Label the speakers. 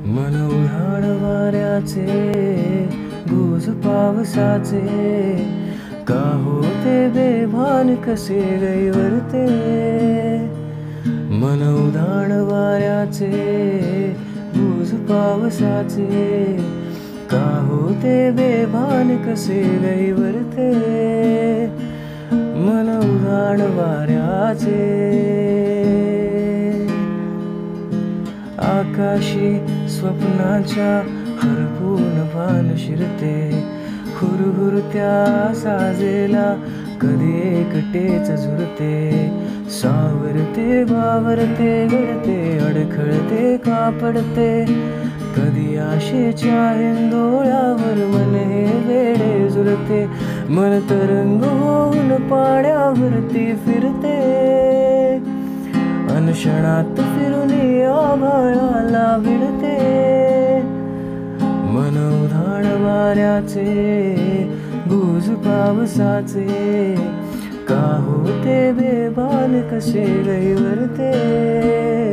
Speaker 1: मन उधाण वाऱ्याचे, गुज पावसाचे, का होते बेभान कसे गैवरते. मन उधाण वाऱ्याचे, गुज पावसाचे, का होते बेभान कसे गैवरते. मन उधाण वाऱ्याचे. आकाशी स्वप्नाच्या हरपून भान शिरते, हुरहुरत्या साजेला कधी एकटेच झुरते. सावरते वावरते घडते, अडखळते कापडते, कधी आशेच्या हिंदोळ्यावर मन हे वेडे झुरते. मन तरंग होऊन पाण्यावरती फिरते, अनक्षणात फिरून आभाळाला भिडते. मन उधाण वाऱ्याचे, गुज पावसाचे, का होते बेभान कसे गैवरते.